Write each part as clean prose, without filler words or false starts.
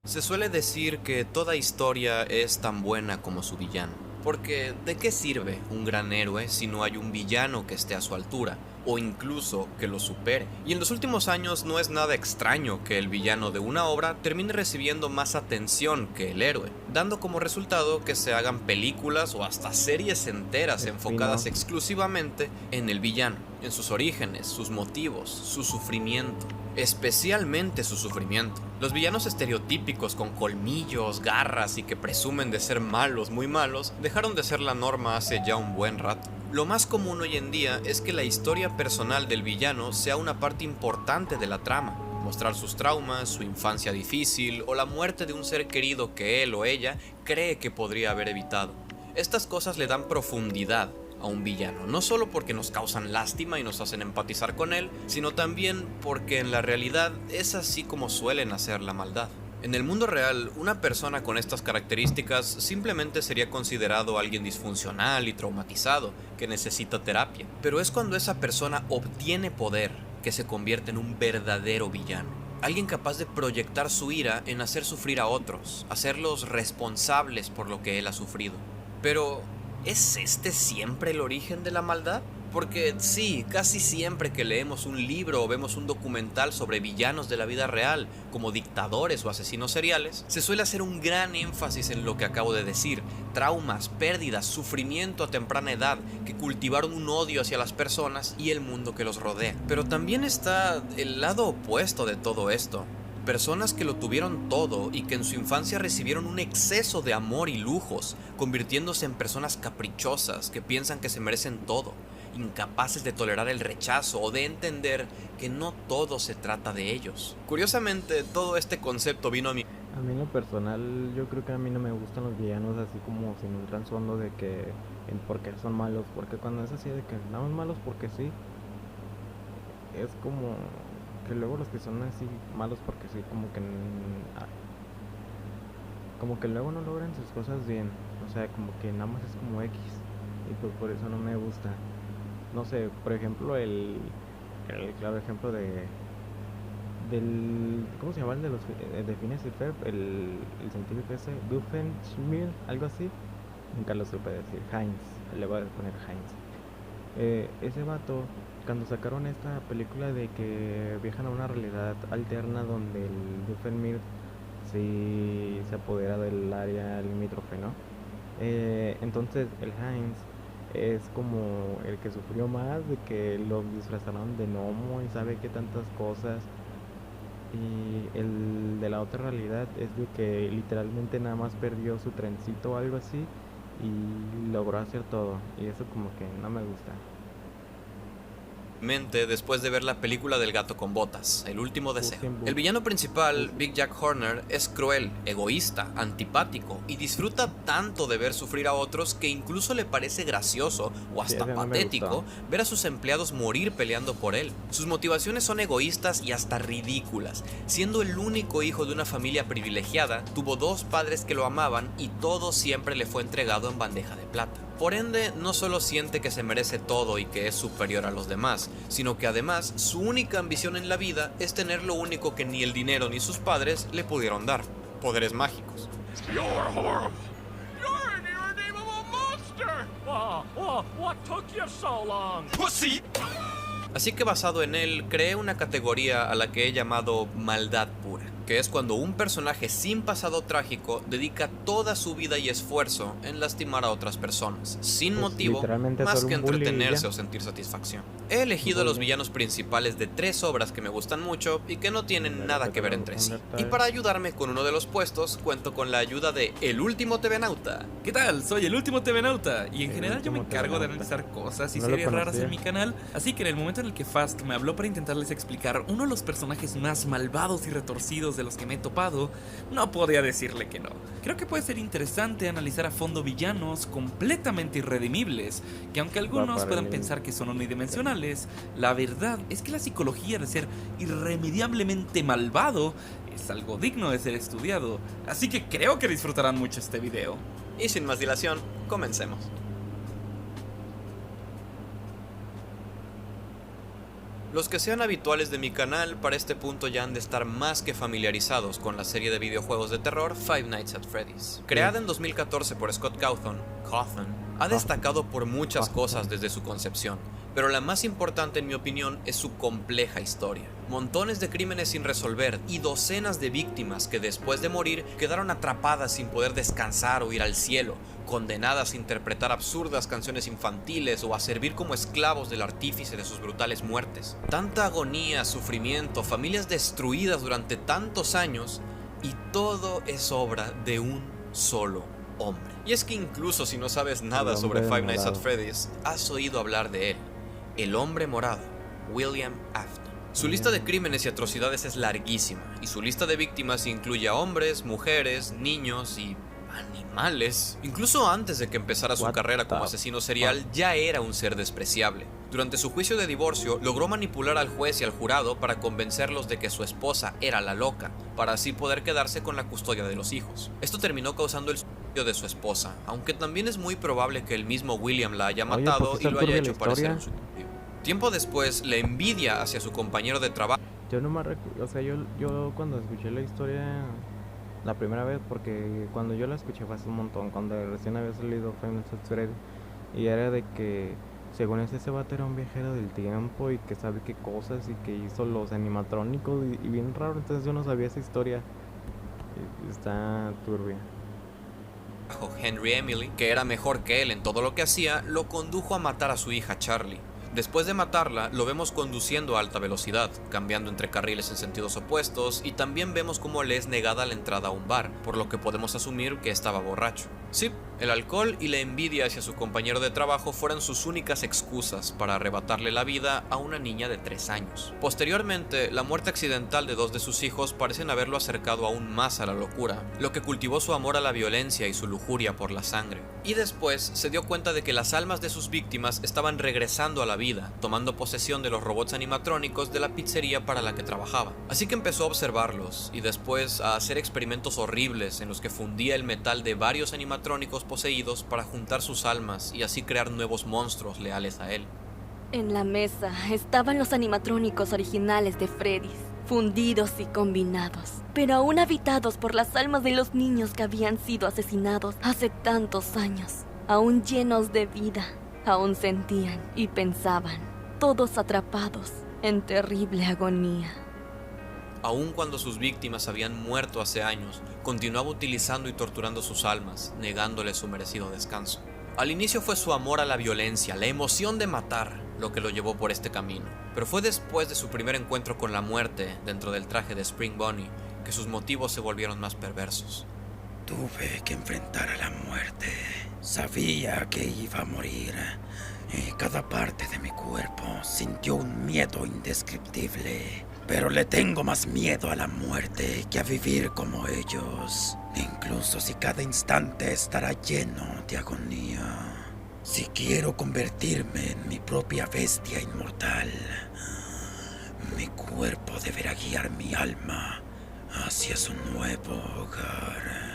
Se suele decir que toda historia es tan buena como su villano, porque ¿de qué sirve un gran héroe si no hay un villano que esté a su altura, o incluso que lo supere? Y en los últimos años no es nada extraño que el villano de una obra termine recibiendo más atención que el héroe, dando como resultado que se hagan películas o hasta series enteras enfocadas Spin-off. exclusivamente en el villano, en sus orígenes, sus motivos, su sufrimiento. Especialmente su sufrimiento. Los villanos estereotípicos con colmillos, garras y que presumen de ser malos, muy malos, dejaron de ser la norma hace ya un buen rato. Lo más común hoy en día es que la historia personal del villano sea una parte importante de la trama. Mostrar sus traumas, su infancia difícil o la muerte de un ser querido que él o ella cree que podría haber evitado. Estas cosas le dan profundidad a un villano, no solo porque nos causan lástima y nos hacen empatizar con él, sino también porque en la realidad es así como suelen hacer la maldad. En el mundo real, una persona con estas características simplemente sería considerado alguien disfuncional y traumatizado, que necesita terapia. Pero es cuando esa persona obtiene poder que se convierte en un verdadero villano. Alguien capaz de proyectar su ira en hacer sufrir a otros, hacerlos responsables por lo que él ha sufrido. Pero, ¿es este siempre el origen de la maldad? Porque sí, casi siempre que leemos un libro o vemos un documental sobre villanos de la vida real, como dictadores o asesinos seriales, se suele hacer un gran énfasis en lo que acabo de decir: traumas, pérdidas, sufrimiento a temprana edad, que cultivaron un odio hacia las personas y el mundo que los rodea. Pero también está el lado opuesto de todo esto. Personas que lo tuvieron todo y que en su infancia recibieron un exceso de amor y lujos, convirtiéndose en personas caprichosas que piensan que se merecen todo, incapaces de tolerar el rechazo o de entender que no todo se trata de ellos. Curiosamente, todo este concepto vino a mi... A mí en lo personal, yo creo que a mí no me gustan los villanos así como sin un trasfondo de que en por qué son malos, porque cuando es así de que andamos malos porque sí, es como que luego los que son así malos porque sí, como que luego no logran sus cosas bien, o sea, como que nada más es como X, y pues por eso no me gusta. No sé, por ejemplo, el claro ejemplo del, ¿cómo se llama el de los de Phineas y Ferb? El científico ese, Doofenshmirtz, algo así, nunca lo supe decir, Heinz, le voy a poner Heinz. Ese vato, cuando sacaron esta película de que viajan a una realidad alterna donde el Doofenshmirtz sí se apodera del área limítrofe, ¿no? Entonces el Heinz es como el que sufrió más de que lo disfrazaron de gnomo y sabe que tantas cosas. Y el de la otra realidad es de que literalmente nada más perdió su trencito o algo así y logró hacer todo. Y eso como que no me gusta. mente después de ver la película del gato con botas, El último deseo. Busquen El villano principal, busquen. Big Jack Horner, es cruel, egoísta, antipático y disfruta tanto de ver sufrir a otros que incluso le parece gracioso o Sí, hasta ese no me gustó. patético ver a sus empleados morir peleando por él. Sus motivaciones son egoístas y hasta ridículas. Siendo el único hijo de una familia privilegiada, tuvo dos padres que lo amaban y todo siempre le fue entregado en bandeja de plata. Por ende, no solo siente que se merece todo y que es superior a los demás, sino que además su única ambición en la vida es tener lo único que ni el dinero ni sus padres le pudieron dar: poderes mágicos. You're horrible. You're an irredeemable monster. What took you so long? Pussy. Así que basado en él, creé una categoría a la que he llamado maldad pura, que es cuando un personaje sin pasado trágico dedica toda su vida y esfuerzo en lastimar a otras personas, sin Pues motivo literalmente más solo que un bully y entretenerse ya. o sentir satisfacción. He elegido a los Bully. villanos principales de 3 obras que me gustan mucho y que no tienen nada que ver entre sí. Y para ayudarme con uno de los puestos, cuento con la ayuda de El Último TV Nauta. ¿Qué tal? Soy el último TV Nauta y en El general yo me último encargo de TV Nauta. analizar cosas y No lo series raras conocía. en mi canal, así que en el momento en el que Fast me habló para intentarles explicar uno de los personajes más malvados y retorcidos de los que me he topado, no podía decirle que no. Creo que puede ser interesante analizar a fondo villanos completamente irredimibles, que aunque algunos puedan pensar que son unidimensionales, la verdad es que la psicología de ser irremediablemente malvado es algo digno de ser estudiado, así que creo que disfrutarán mucho este video. Y sin más dilación, comencemos. Los que sean habituales de mi canal para este punto ya han de estar más que familiarizados con la serie de videojuegos de terror Five Nights at Freddy's. Creada en 2014 por Scott Cawthon, ha destacado por muchas cosas desde su concepción, pero la más importante en mi opinión es su compleja historia. Montones de crímenes sin resolver y docenas de víctimas que después de morir quedaron atrapadas sin poder descansar o ir al cielo, condenadas a interpretar absurdas canciones infantiles o a servir como esclavos del artífice de sus brutales muertes. Tanta agonía, sufrimiento, familias destruidas durante tantos años, y todo es obra de un solo hombre. Y es que incluso si no sabes nada sobre Five Nights at Freddy's, has oído hablar de él, el hombre morado, William Afton. Su lista de crímenes y atrocidades es larguísima, y su lista de víctimas incluye a hombres, mujeres, niños y animales. Incluso antes de que empezara su carrera como asesino serial, ya era un ser despreciable. Durante su juicio de divorcio, logró manipular al juez y al jurado para convencerlos de que su esposa era la loca, para así poder quedarse con la custodia de los hijos. Esto terminó causando el suicidio de su esposa, aunque también es muy probable que el mismo William la haya matado y lo haya hecho parecer un suicidio. Tiempo después, la envidia hacia su compañero de trabajo. Yo no me recuerdo, o sea, yo cuando escuché la historia la primera vez, porque cuando yo la escuché fue hace un montón, cuando recién había salido Five Nights at Freddy's, y era de que según ese vato era un viajero del tiempo y que sabe qué cosas y que hizo los animatrónicos y bien raro, entonces yo no sabía esa historia. Está turbia. Henry Emily, que era mejor que él en todo lo que hacía, lo condujo a matar a su hija Charlie. Después de matarla, lo vemos conduciendo a alta velocidad, cambiando entre carriles en sentidos opuestos, y también vemos cómo le es negada la entrada a un bar, por lo que podemos asumir que estaba borracho. Sí, el alcohol y la envidia hacia su compañero de trabajo fueron sus únicas excusas para arrebatarle la vida a una niña de 3 años. Posteriormente, la muerte accidental de 2 de sus hijos parecen haberlo acercado aún más a la locura, lo que cultivó su amor a la violencia y su lujuria por la sangre. Y después se dio cuenta de que las almas de sus víctimas estaban regresando a la vida, tomando posesión de los robots animatrónicos de la pizzería para la que trabajaba. Así que empezó a observarlos y después a hacer experimentos horribles en los que fundía el metal de varios animatrónicos poseídos para juntar sus almas y así crear nuevos monstruos leales a él. En la mesa estaban los animatrónicos originales de Freddy's, fundidos y combinados, pero aún habitados por las almas de los niños que habían sido asesinados hace tantos años, aún llenos de vida. Aún sentían y pensaban, todos atrapados en terrible agonía. Aun cuando sus víctimas habían muerto hace años, continuaba utilizando y torturando sus almas, negándoles su merecido descanso. Al inicio fue su amor a la violencia, la emoción de matar, lo que lo llevó por este camino. Pero fue después de su primer encuentro con la muerte, dentro del traje de Spring Bonnie, que sus motivos se volvieron más perversos. Tuve que enfrentar a la muerte. Sabía que iba a morir. Cada parte de mi cuerpo sintió un miedo indescriptible. Pero le tengo más miedo a la muerte que a vivir como ellos. Incluso si cada instante estará lleno de agonía. Si quiero convertirme en mi propia bestia inmortal, mi cuerpo deberá guiar mi alma hacia su nuevo hogar.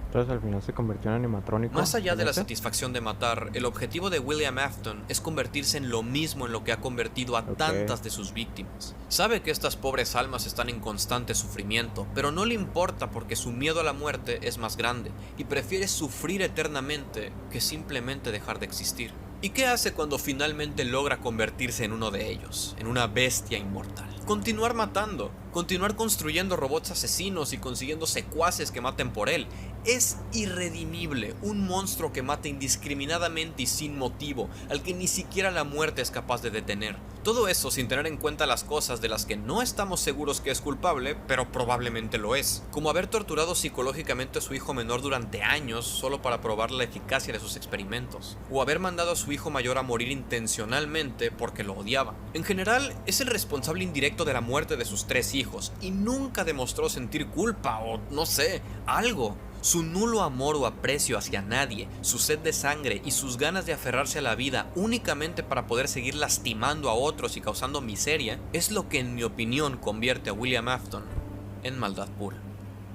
Entonces al final se convirtió en animatrónico. Más allá de la satisfacción de matar, el objetivo de William Afton es convertirse en lo mismo en lo que ha convertido a tantas de sus víctimas. Sabe que estas pobres almas están en constante sufrimiento, pero no le importa porque su miedo a la muerte es más grande y prefiere sufrir eternamente que simplemente dejar de existir. ¿Y qué hace cuando finalmente logra convertirse en uno de ellos, en una bestia inmortal? Continuar matando, continuar construyendo robots asesinos y consiguiendo secuaces que maten por él. Es irredimible, un monstruo que mata indiscriminadamente y sin motivo, al que ni siquiera la muerte es capaz de detener. Todo eso sin tener en cuenta las cosas de las que no estamos seguros que es culpable, pero probablemente lo es, como haber torturado psicológicamente a su hijo menor durante años solo para probar la eficacia de sus experimentos, o haber mandado a su hijo mayor a morir intencionalmente porque lo odiaba. En general, es el responsable indirecto de la muerte de sus 3 hijos, y nunca demostró sentir culpa o, no sé, algo. Su nulo amor o aprecio hacia nadie, su sed de sangre y sus ganas de aferrarse a la vida únicamente para poder seguir lastimando a otros y causando miseria, es lo que en mi opinión convierte a William Afton en maldad pura.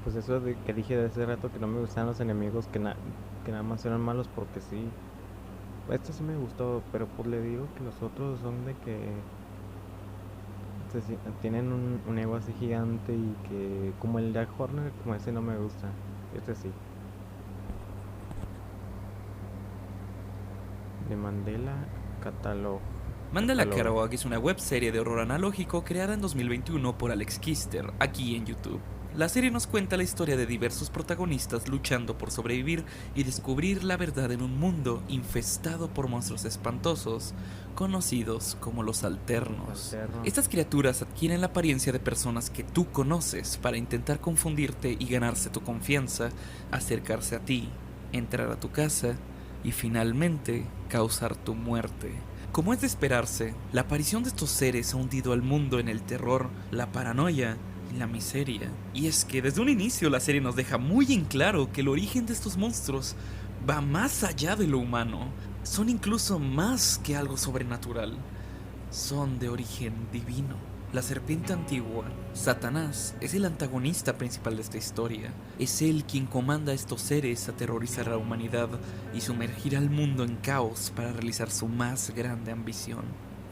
Pues eso de que dije de hace rato, que no me gustan los enemigos que nada más eran malos porque sí. Este sí me gustó, pero pues le digo que los otros son de que tienen un ego así gigante y que como el Jack Horner, como ese no me gusta. Este sí. De Mandela Catalog. Mandela Catalog es una webserie de horror analógico creada en 2021 por Alex Kister, aquí en YouTube. La serie nos cuenta la historia de diversos protagonistas luchando por sobrevivir y descubrir la verdad en un mundo infestado por monstruos espantosos, conocidos como los alternos. Estas criaturas adquieren la apariencia de personas que tú conoces para intentar confundirte y ganarse tu confianza, acercarse a ti, entrar a tu casa y finalmente causar tu muerte. Como es de esperarse, la aparición de estos seres ha hundido al mundo en el terror, la paranoia y la miseria. Y es que desde un inicio la serie nos deja muy en claro que el origen de estos monstruos va más allá de lo humano. Son incluso más que algo sobrenatural. Son de origen divino. La serpiente antigua, Satanás, es el antagonista principal de esta historia. Es él quien comanda a estos seres a aterrorizar a la humanidad y sumergir al mundo en caos para realizar su más grande ambición: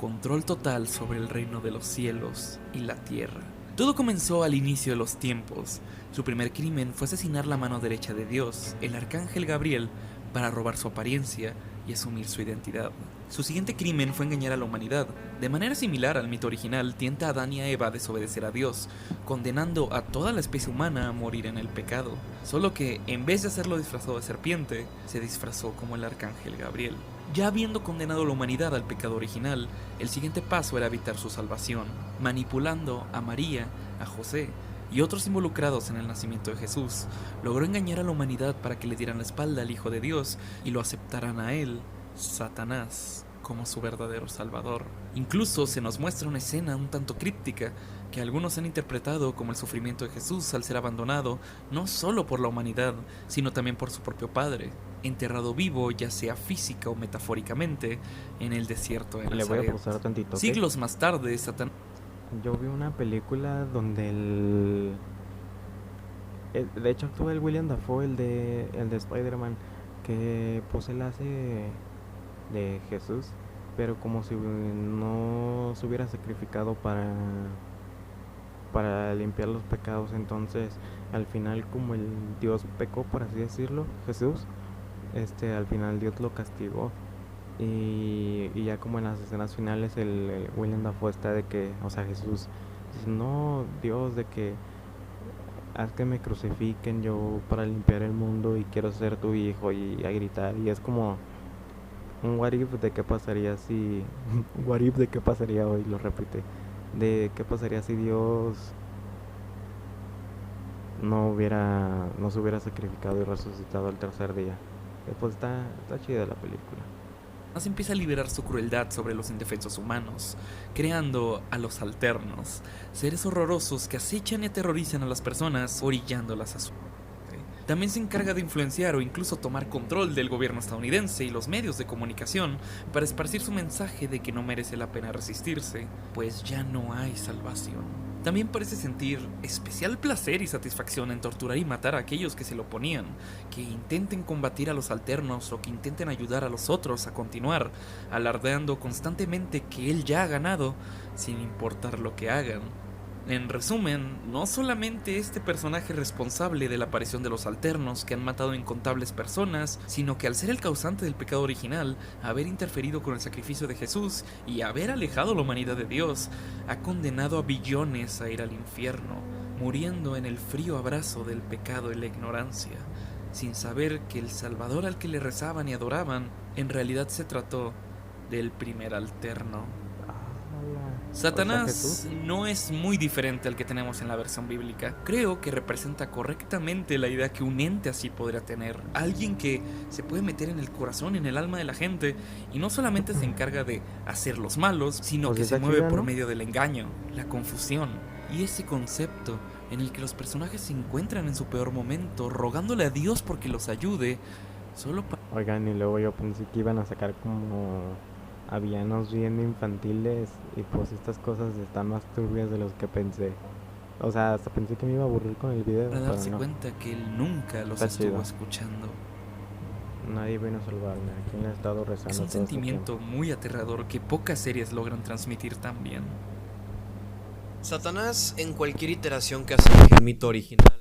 control total sobre el reino de los cielos y la tierra. Todo comenzó al inicio de los tiempos. Su primer crimen fue asesinar la mano derecha de Dios, el arcángel Gabriel, para robar su apariencia y asumir su identidad. Su siguiente crimen fue engañar a la humanidad. De manera similar al mito original, tienta a Adán y a Eva a desobedecer a Dios, condenando a toda la especie humana a morir en el pecado. Solo que, en vez de hacerlo disfrazado de serpiente, se disfrazó como el arcángel Gabriel. Ya habiendo condenado a la humanidad al pecado original, el siguiente paso era evitar su salvación, manipulando a María, a José y otros involucrados en el nacimiento de Jesús. Logró engañar a la humanidad para que le dieran la espalda al Hijo de Dios y lo aceptaran a él, Satanás, como su verdadero salvador. Incluso se nos muestra una escena un tanto críptica que algunos han interpretado como el sufrimiento de Jesús al ser abandonado no solo por la humanidad, sino también por su propio Padre, enterrado vivo, ya sea física o metafóricamente, en el desierto de Nazaret. Le voy a pausar tantito, ¿ok? Siglos más tarde, Satanás... Yo vi una película donde de hecho actúa el William Dafoe, el de Spider-Man, que pues él hace de Jesús, pero como si no se hubiera sacrificado para limpiar los pecados. Entonces al final, como el Dios pecó, por así decirlo, Jesús, al final Dios lo castigó. Y ya como en las escenas finales el William Dafoe está de que, o sea, Jesús dice: no, Dios, de que haz que me crucifiquen yo para limpiar el mundo y quiero ser tu hijo, y a gritar. Y es como un what if de qué pasaría si what if de qué pasaría hoy, lo repite, de qué pasaría si Dios no se hubiera sacrificado y resucitado al tercer día. Pues está chida la película. Empieza a liberar su crueldad sobre los indefensos humanos, creando a los alternos, seres horrorosos que acechan y aterrorizan a las personas, orillándolas a su muerte. También se encarga de influenciar o incluso tomar control del gobierno estadounidense y los medios de comunicación para esparcir su mensaje de que no merece la pena resistirse, pues ya no hay salvación. También parece sentir especial placer y satisfacción en torturar y matar a aquellos que se le oponían, que intenten combatir a los alternos o que intenten ayudar a los otros a continuar, alardeando constantemente que él ya ha ganado, sin importar lo que hagan. En resumen, no solamente este personaje responsable de la aparición de los alternos que han matado incontables personas, sino que al ser el causante del pecado original, haber interferido con el sacrificio de Jesús y haber alejado a la humanidad de Dios, ha condenado a billones a ir al infierno, muriendo en el frío abrazo del pecado y la ignorancia, sin saber que el Salvador al que le rezaban y adoraban, en realidad se trató del primer alterno. Satanás no es muy diferente al que tenemos en la versión bíblica. Creo que representa correctamente la idea que un ente así podría tener. Alguien que se puede meter en el corazón, en el alma de la gente, y no solamente se encarga de hacer los malos, sino que se mueve por medio del engaño, la confusión y ese concepto en el que los personajes se encuentran en su peor momento, rogándole a Dios porque los ayude, solo para... Oigan, y luego yo pensé que iban a sacar como a villanos bien infantiles, y pues estas cosas están más turbias de los que pensé. O sea, hasta pensé que me iba a aburrir con el video, para darse pero no. cuenta que él nunca los Está estuvo chido. escuchando. nadie vino a salvarme. ¿A quién le he estado rezando? Es un todo este sentimiento muy aterrador que pocas series logran transmitir tan bien. Satanás, en cualquier iteración que asemeje el mito original,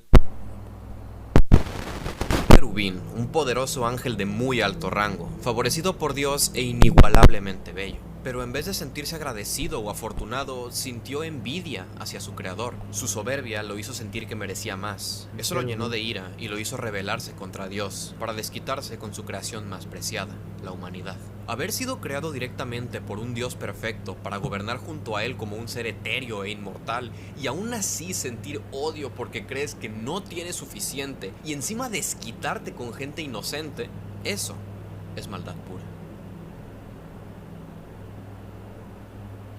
querubín, un poderoso ángel de muy alto rango, favorecido por Dios e inigualablemente bello. Pero en vez de sentirse agradecido o afortunado, sintió envidia hacia su creador. Su soberbia lo hizo sentir que merecía más. Eso lo llenó de ira y lo hizo rebelarse contra Dios, para desquitarse con su creación más preciada, la humanidad. Haber sido creado directamente por un Dios perfecto para gobernar junto a él como un ser etéreo e inmortal, y aún así sentir odio porque crees que no tienes suficiente, y encima desquitarte con gente inocente, eso es maldad pura.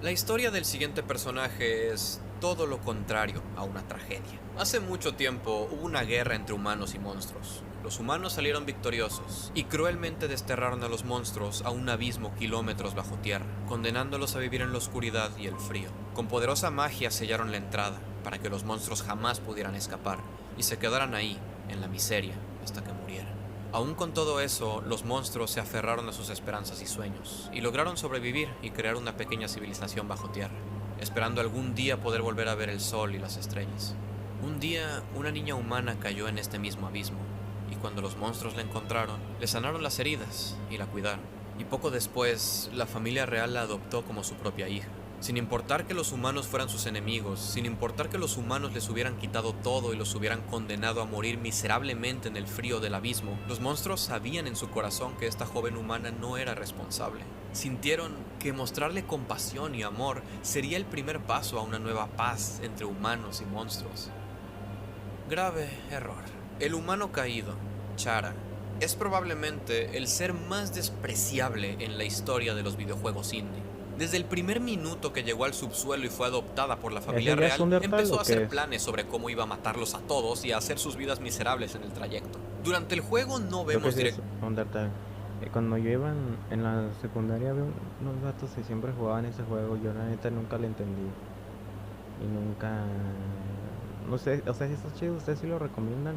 La historia del siguiente personaje es todo lo contrario a una tragedia. Hace mucho tiempo hubo una guerra entre humanos y monstruos. Los humanos salieron victoriosos y cruelmente desterraron a los monstruos a un abismo kilómetros bajo tierra, condenándolos a vivir en la oscuridad y el frío. Con poderosa magia sellaron la entrada para que los monstruos jamás pudieran escapar y se quedaran ahí, en la miseria, hasta que murieran. Aún con todo eso, los monstruos se aferraron a sus esperanzas y sueños, y lograron sobrevivir y crear una pequeña civilización bajo tierra, esperando algún día poder volver a ver el sol y las estrellas. Un día, una niña humana cayó en este mismo abismo, y cuando los monstruos la encontraron, le sanaron las heridas y la cuidaron. Y poco después, la familia real la adoptó como su propia hija. Sin importar que los humanos fueran sus enemigos, sin importar que los humanos les hubieran quitado todo y los hubieran condenado a morir miserablemente en el frío del abismo, los monstruos sabían en su corazón que esta joven humana no era responsable. Sintieron que mostrarle compasión y amor sería el primer paso a una nueva paz entre humanos y monstruos. Grave error. El humano caído, Chara, es probablemente el ser más despreciable en la historia de los videojuegos indie. Desde el primer minuto que llegó al subsuelo y fue adoptada por la familia real, empezó a hacer planes sobre cómo iba a matarlos a todos y a hacer sus vidas miserables en el trayecto. Durante el juego no vemos Undertale. Cuando yo iba en la secundaria había unos gatos que siempre jugaban ese juego. Yo la neta nunca lo entendí. Y nunca... No sé, o sea, si está chido, ¿ustedes sí lo recomiendan?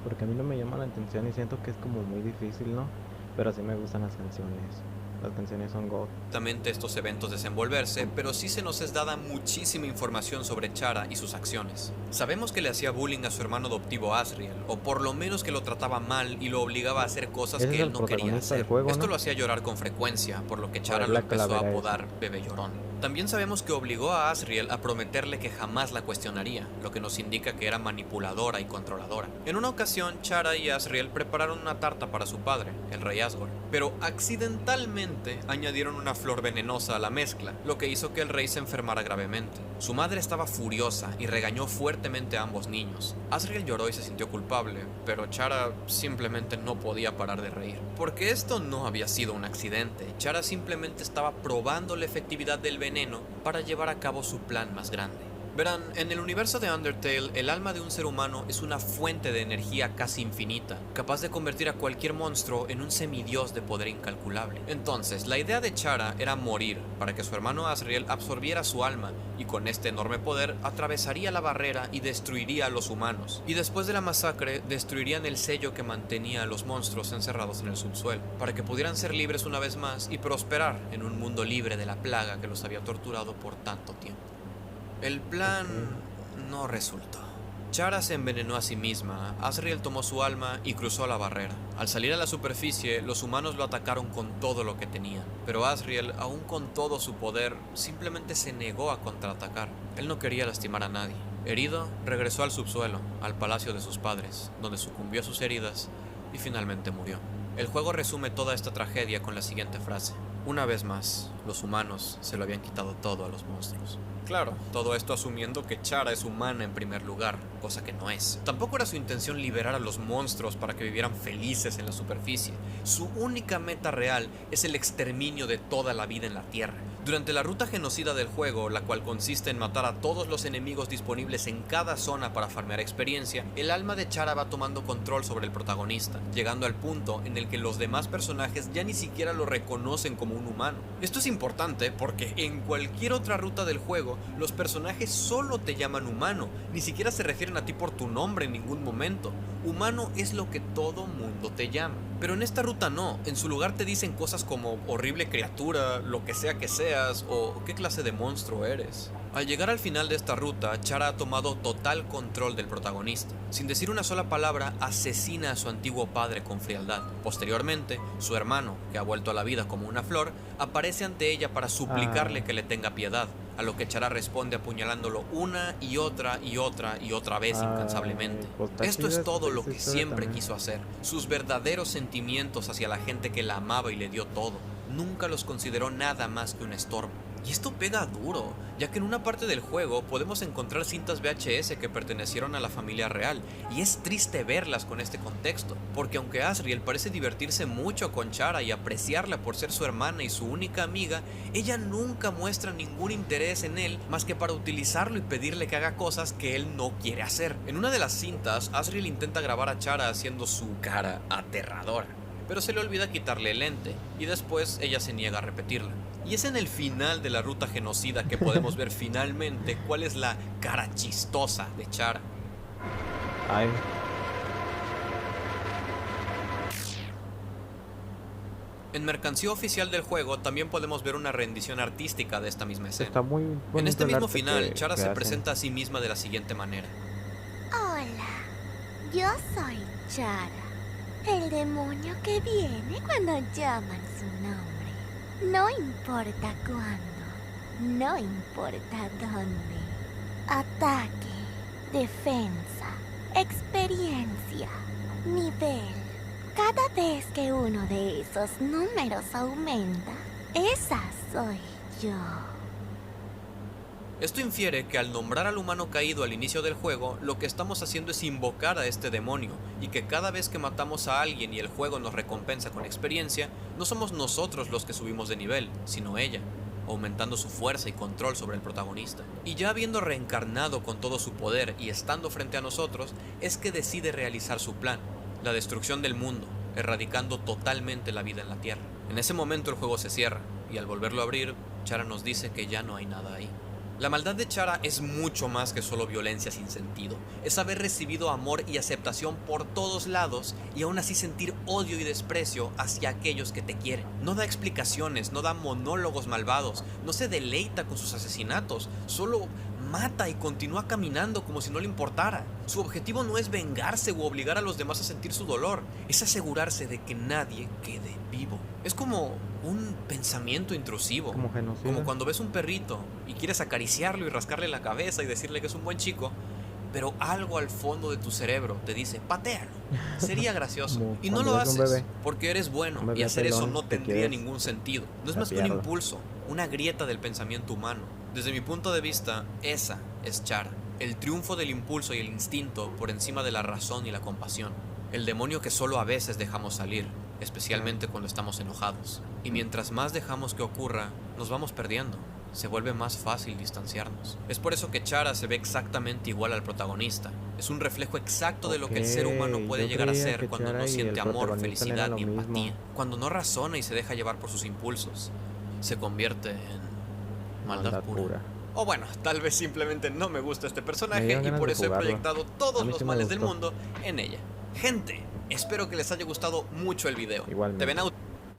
Porque a mí no me llama la atención y siento que es como muy difícil, ¿no? Pero sí me gustan las canciones. Las canciones son God. Estos eventos desenvolverse, pero sí se nos es dada muchísima información sobre Chara y sus acciones. Sabemos que le hacía bullying a su hermano adoptivo Asriel, o por lo menos que lo trataba mal y lo obligaba a hacer cosas que él no quería hacer. Esto lo hacía llorar con frecuencia, por lo que Chara lo empezó a apodar Bebé Llorón. También sabemos que obligó a Asriel a prometerle que jamás la cuestionaría, lo que nos indica que era manipuladora y controladora. En una ocasión, Chara y Asriel prepararon una tarta para su padre, el rey Asgore, pero accidentalmente añadieron una flor venenosa a la mezcla, lo que hizo que el rey se enfermara gravemente. Su madre estaba furiosa y regañó fuertemente a ambos niños. Asriel lloró y se sintió culpable, pero Chara simplemente no podía parar de reír. Porque esto no había sido un accidente, Chara simplemente estaba probando la efectividad del veneno para llevar a cabo su plan más grande. Verán, en el universo de Undertale, el alma de un ser humano es una fuente de energía casi infinita, capaz de convertir a cualquier monstruo en un semidios de poder incalculable. Entonces, la idea de Chara era morir para que su hermano Asriel absorbiera su alma y con este enorme poder atravesaría la barrera y destruiría a los humanos. Y después de la masacre, destruirían el sello que mantenía a los monstruos encerrados en el subsuelo, para que pudieran ser libres una vez más y prosperar en un mundo libre de la plaga que los había torturado por tanto tiempo. El plan no resultó. Chara se envenenó a sí misma, Asriel tomó su alma y cruzó la barrera. Al salir a la superficie, los humanos lo atacaron con todo lo que tenían, pero Asriel, aún con todo su poder, simplemente se negó a contraatacar. Él no quería lastimar a nadie. Herido, regresó al subsuelo, al palacio de sus padres, donde sucumbió a sus heridas y finalmente murió. El juego resume toda esta tragedia con la siguiente frase: una vez más, los humanos se lo habían quitado todo a los monstruos. Claro, todo esto asumiendo que Chara es humana en primer lugar, cosa que no es. Tampoco era su intención liberar a los monstruos para que vivieran felices en la superficie. Su única meta real es el exterminio de toda la vida en la Tierra. Durante la ruta genocida del juego, la cual consiste en matar a todos los enemigos disponibles en cada zona para farmear experiencia, el alma de Chara va tomando control sobre el protagonista, llegando al punto en el que los demás personajes ya ni siquiera lo reconocen como un humano. Esto es importante porque en cualquier otra ruta del juego, los personajes solo te llaman humano, ni siquiera se refieren a ti por tu nombre en ningún momento. Humano es lo que todo mundo te llama. Pero en esta ruta no, en su lugar te dicen cosas como horrible criatura, lo que sea que seas o qué clase de monstruo eres. Al llegar al final de esta ruta, Chara ha tomado total control del protagonista. Sin decir una sola palabra, asesina a su antiguo padre con frialdad. Posteriormente, su hermano, que ha vuelto a la vida como una flor, aparece ante ella para suplicarle que le tenga piedad, a lo que Chara responde apuñalándolo una y otra vez incansablemente. Esto es todo lo que siempre quiso hacer. Sus verdaderos sentimientos hacia la gente que la amaba y le dio todo. Nunca los consideró nada más que un estorbo. Y esto pega duro, ya que en una parte del juego podemos encontrar cintas VHS que pertenecieron a la familia real, y es triste verlas con este contexto, porque aunque Asriel parece divertirse mucho con Chara y apreciarla por ser su hermana y su única amiga, ella nunca muestra ningún interés en él más que para utilizarlo y pedirle que haga cosas que él no quiere hacer. En una de las cintas, Asriel intenta grabar a Chara haciendo su cara aterradora, pero se le olvida quitarle el lente, y después ella se niega a repetirla. Y es en el final de la ruta genocida que podemos ver finalmente cuál es la cara chistosa de Chara. Ay. En mercancía oficial del juego también podemos ver una rendición artística de esta misma escena. Está muy bonito En este el mismo arte final, Chara que se hacen. presenta a sí misma de la siguiente manera. Hola, yo soy Chara, el demonio que viene cuando llaman su nombre. No importa cuándo, no importa dónde. Ataque, defensa, experiencia, nivel. Cada vez que uno de esos números aumenta, esa soy yo. Esto infiere que al nombrar al humano caído al inicio del juego, lo que estamos haciendo es invocar a este demonio, y que cada vez que matamos a alguien y el juego nos recompensa con experiencia, no somos nosotros los que subimos de nivel, sino ella, aumentando su fuerza y control sobre el protagonista. Y ya habiendo reencarnado con todo su poder y estando frente a nosotros, es que decide realizar su plan, la destrucción del mundo, erradicando totalmente la vida en la Tierra. En ese momento el juego se cierra, y al volverlo a abrir, Chara nos dice que ya no hay nada ahí. La maldad de Chara es mucho más que solo violencia sin sentido. Es haber recibido amor y aceptación por todos lados y aún así sentir odio y desprecio hacia aquellos que te quieren. No da explicaciones, no da monólogos malvados, no se deleita con sus asesinatos, solo mata y continúa caminando como si no le importara. Su objetivo no es vengarse u obligar a los demás a sentir su dolor, es asegurarse de que nadie quede vivo. Es como un pensamiento intrusivo, Como genocida. como cuando ves un perrito y quieres acariciarlo y rascarle la cabeza y decirle que es un buen chico, pero algo al fondo de tu cerebro te dice, patéalo, sería gracioso. Como Y no cuando lo ves un haces bebé. porque eres Un bueno, bebé y hacer eso pelón no que tendría quieres ningún sentido. No es más que un tapearlo. impulso, una grieta del pensamiento humano. Desde mi punto de vista, esa es Chara, el triunfo del impulso y el instinto por encima de la razón y la compasión. El demonio que solo a veces dejamos salir, especialmente cuando estamos enojados. Y mientras más dejamos que ocurra, nos vamos perdiendo. Se vuelve más fácil distanciarnos. Es por eso que Chara se ve exactamente igual al protagonista. Es un reflejo exacto de lo que el ser humano puede yo llegar a creía ser que cuando Chara no y siente el amor, protagonista felicidad eran ni lo mismo. empatía. Cuando no razona y se deja llevar por sus impulsos, se convierte en maldad pura. O bueno, tal vez simplemente no me gusta este Me personaje dieron y ganas por de eso he jugarlo. proyectado A todos mí los sí me males del gustó. mundo en ella. Gente, espero que les haya gustado mucho el video. Igualmente. Te ven out.